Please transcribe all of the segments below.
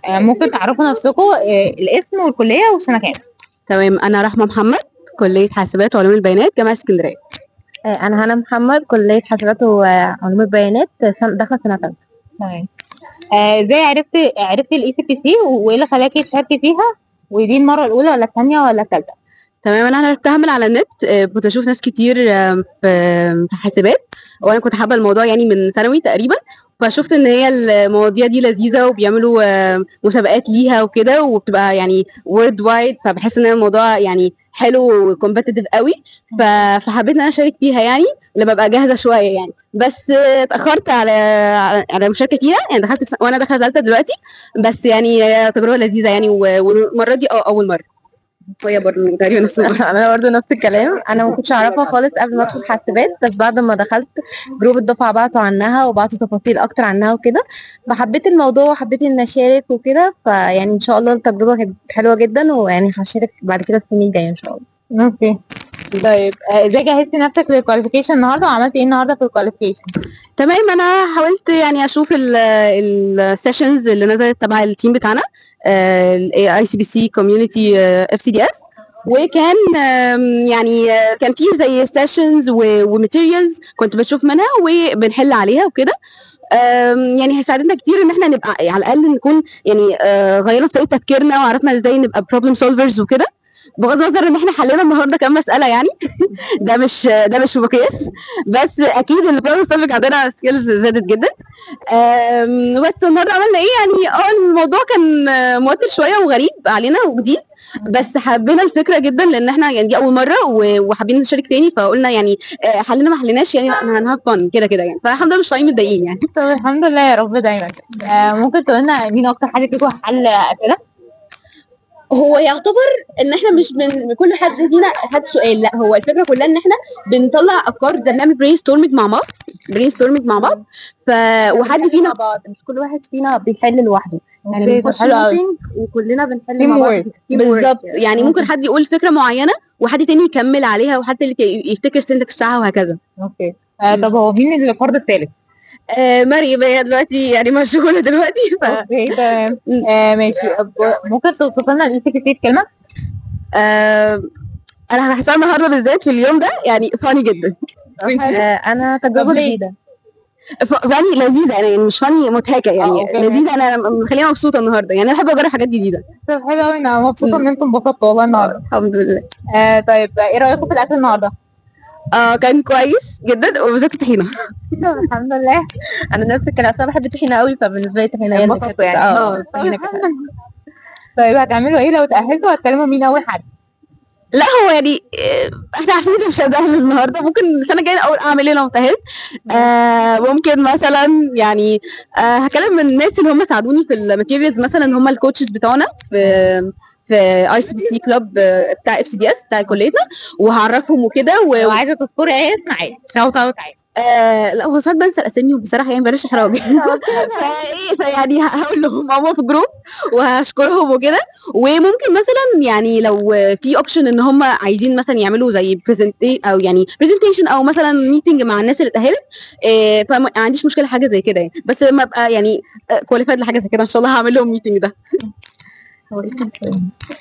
ممكن تعرفوا نفسكم، الاسم والكلية وسنة كام؟ تمام، انا رحمه محمد، كليه حاسبات وعلوم البيانات، جامعه اسكندريه. انا هنا محمد، كليه حاسبات وعلوم البيانات، داخله سنه ثالثه. تمام. ازاي عرفتي الاي سي بي سي وايه اللي خلاكي تشاركي فيها؟ ودي المرة الأولى ولا الثانية ولا الثالثة؟ تمام، انا عرفتها من على النت. كنت اشوف ناس كتير في حاسبات، وانا كنت حابه الموضوع يعني من ثانوي تقريبا. فشفت ان هي المواضيع دي لذيذه، وبيعملوا مسابقات ليها وكده، وبتبقى يعني وورد وايد، فبحس ان الموضوع يعني حلو وكومبتيتيف قوي. فحبيت ان انا اشارك فيها يعني لما ابقى جاهزه شويه يعني. بس اتاخرت على المشاركه فيها، يعني دخلت وانا داخله ثالثه دلوقتي. بس يعني تجربه لذيذه يعني، والمره دي اول مره. وهي برضه تقريبا نفس الموضوع. انا برضه نفس الكلام، انا ما كنتش اعرفها خالص قبل ما ادخل حاسبات، بس بعد ما دخلت جروب الدفعه بعتوا عنها وبعتوا تفاصيل اكتر عنها وكده، فحبيت الموضوع وحبيت ان اشارك وكده. فيعني ان شاء الله التجربه كانت حلوه جدا، ويعني هشارك بعد كده السنين الجايه ان شاء الله. اوكي. طيب ازاي جهزتي نفسك للكواليفيكيشن النهارده وعملتي ايه النهارده في الكواليفيكيشن؟ تمام، انا حاولت يعني اشوف السيشنز اللي نزلت تبع التيم بتاعنا، الاي سي بي سي كوميونتي اف سي دي اس. وكان يعني كان في زي سيشنز وماتيريالز كنت بشوف منها وبنحل عليها وكده. يعني هيساعدنا كتير ان احنا نبقى على الاقل نكون يعني غيرنا طريقه تفكيرنا، وعرفنا ازاي نبقى بروبلم سولفرز وكده. بغض النظر ان احنا حلينا النهارده كام مساله يعني. ده مش مقياس. بس اكيد البروبلم سولفنج عندنا سكيلز زادت جدا. بس النهارده عملنا ايه يعني؟ الموضوع كان موتر شويه وغريب علينا وجديد، بس حبينا الفكره جدا لان احنا يعني دي اول مره وحابين نشارك تاني، فقلنا يعني حلينا ما حليناش يعني هنهاف فن كده كده يعني. فالحمد لله مش طالعين متضايقين يعني. طب الحمد لله يا رب دايما. ممكن تقول لنا مين اكتر حد فيكم حل اسئله؟ هو يعتبر ان احنا مش كل حد فينا حد سؤال، لا هو الفكره كلها ان احنا بنطلع افكار، ده بنعمل برين ستورمنج مع بعض. ف وحد فينا مع بعض، مش كل واحد فينا بيحل لوحده، يعني اوكي، بنخش حلو قوي. ميتنج وكلنا بنحل تيم مع بعض. وورك. بالظبط، يعني ممكن حد يقول فكره معينه وحد تاني يكمل عليها، وحد اللي يفتكر السنتكس بتاعها وهكذا. اوكي. طب هو مين الفرد الثالث؟ مريم هي دلوقتي يعني مشغوله دلوقتي اوكي تمام. ماشي. ممكن توصف لنا الاي سي بي سي بكلمه؟ انا هحسها النهارده بالذات في اليوم ده يعني فاني جدا. انا تجربه جديده، فاني لذيذه يعني، مش فاني مضحكه يعني. لذيذه، انا مخليها مبسوطه النهارده يعني. انا بحب اجرب حاجات جديده. طب حلو قوي، انا مبسوطه ان انتم انبسطتوا والله النهارده. الحمد لله. طيب ايه رايكم في الاكل النهارده؟ كان كويس جدا، وبالذات الطحينه. الحمد لله. انا نفس الكلام، انا بحب الطحينه قوي، فبالنسبه لي الطحينه هي اللي كانت يعني. الطحينه كانت. طيب هتعملوا ايه لو اتاهلتوا؟ هتكلموا مين اول حد؟ لا هو يعني احنا عارفين مش هنتأهل النهارده، ممكن السنه الجايه اول اعمل ايه لو اتأهلت. ممكن مثلا يعني هكلم الناس اللي هم ساعدوني في الماتيريالز، مثلا هم الكوتشز بتوعنا في اي سي بي سي كلوب بتاع اف سي دي اس بتاع كليتنا، وهعرفهم وكده. لو عايزه تذكري ايه اسمعي شوت اوت عادي. لا هو ساعات بنسى اساميهم بصراحه يعني، بلاش احراج. فيعني هقول لهم هم في جروب وهشكرهم وكده. وممكن مثلا يعني لو في اوبشن ان هم عايزين مثلا يعملوا زي او يعني برزنتيشن او مثلا ميتنج مع الناس اللي اتاهلت، فما عنديش مشكله حاجه زي كده يعني. بس لما ابقى يعني كواليفايد لحاجه زي كده ان شاء الله هعمل لهم ميتنج ده.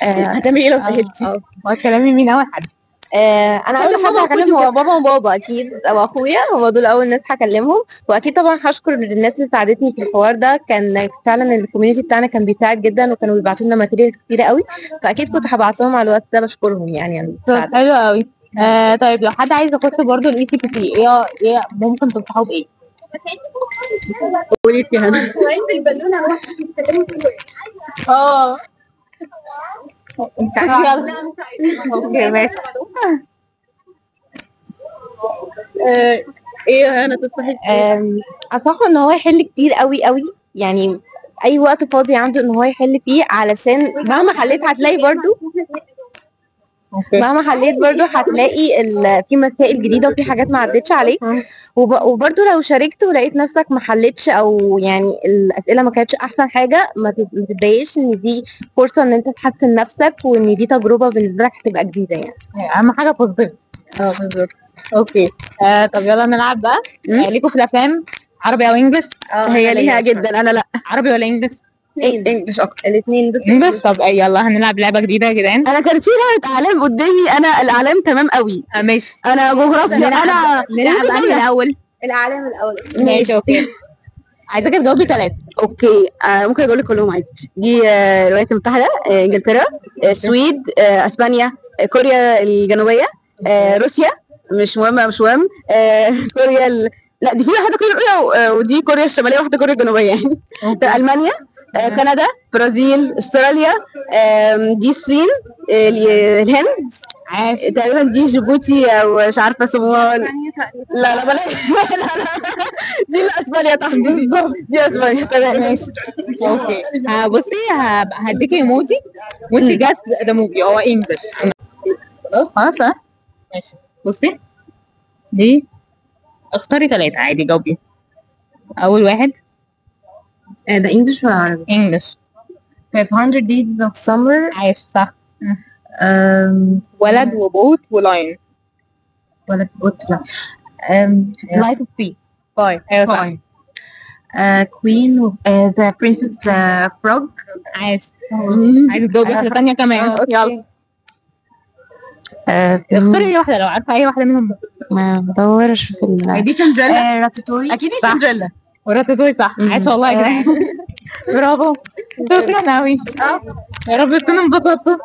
هتعملي ايه لو اتاهلتي؟ وهتكلمي مين اول حد؟ انا اول حد هكلم هو بابا وبابا اكيد، او اخويا، هو دول اول ناس هكلمهم. واكيد طبعا هشكر الناس اللي ساعدتني في الحوار ده، كان فعلا الكوميونتي بتاعنا كان بيساعد جدا، وكانوا بيبعتوا لنا ماتيريال كتيره قوي، فاكيد كنت هبعت لهم على الواتس ده بشكرهم يعني. حلو قوي. طيب لو حد عايز يخش برضه الاي سي بي سي، ايه ممكن تنصحوه بايه؟ قولي فيها انا. اوكي ماشي. ايه انا تنصحي؟ انصحه ان هو يحل كتير قوي قوي، يعني اي وقت فاضي عنده ان هو يحل فيه، علشان مهما حليت هتلاقي برضو هتلاقي في مسائل جديده وفي حاجات ما عدتش عليك. وبرضو لو شاركت ولقيت نفسك ما حلتش، او يعني الاسئله ما كانتش احسن حاجه، ما تتضايقش، ان دي فرصه ان انت تحسن نفسك، وان دي تجربه بالنسبه لك هتبقى جديده يعني. اهم حاجه بوزيتيف. بالظبط. اوكي. طب يلا نلعب بقى. ليكوا في الافلام عربي او انجلش؟ هي ليها جدا، انا لا. عربي ولا انجلش؟ انجلش اكتر. الاثنين انجلش. طب يلا هنلعب لعبة جديدة يا جدعان. انا كانت في لعبه اعلام قدامي، انا الاعلام تمام قوي، ماشي انا جغرافيا، انا نلعب أنهي الأول؟ الاعلام الاول. ماشي اوكي. عايزاك تجاوبي 3. اوكي. ممكن اقول لك كلهم عادي. دي الولايات المتحده، انجلترا، السويد، اسبانيا، كوريا الجنوبيه، روسيا، مش مهم، كوريا لا دي في واحده كوريا الجنوبيه ودي كوريا الشماليه، واحده كوريا الجنوبيه يعني. المانيا، كندا، برازيل، استراليا، دي الصين، الهند، عاش. تقريبا دي جيبوتي او مش عارفه صومال. لا بلاش دي اسبانيا تحت، دي اسبانيا. تمام ماشي اوكي. بصي هديكي ايموجي وانت جاس ذا موفي، هو انجلش. خلاص ماشي. بصي دي اختاري 3 عادي، جاوبي. اول واحد ده انجلش ولا عربي؟ انجلش. 500 days of summer. عايش صح. um, ولد وبوت ولاين. ولا بوتلا. life of Pi. ايوه صح. queen the princess frog. عايش. عايزة تجاوبي واحدة تانية كمان. يلا اختاري اي واحدة لو عارفة اي واحدة منهم. ما بدورش في دي سندريلا، راتاتوي. اكيد دي سندريلا. وراتاتوي صح. عاش والله يا جدعان. برافو. شكرا قوي. يا رب تكونوا انبسطتوا.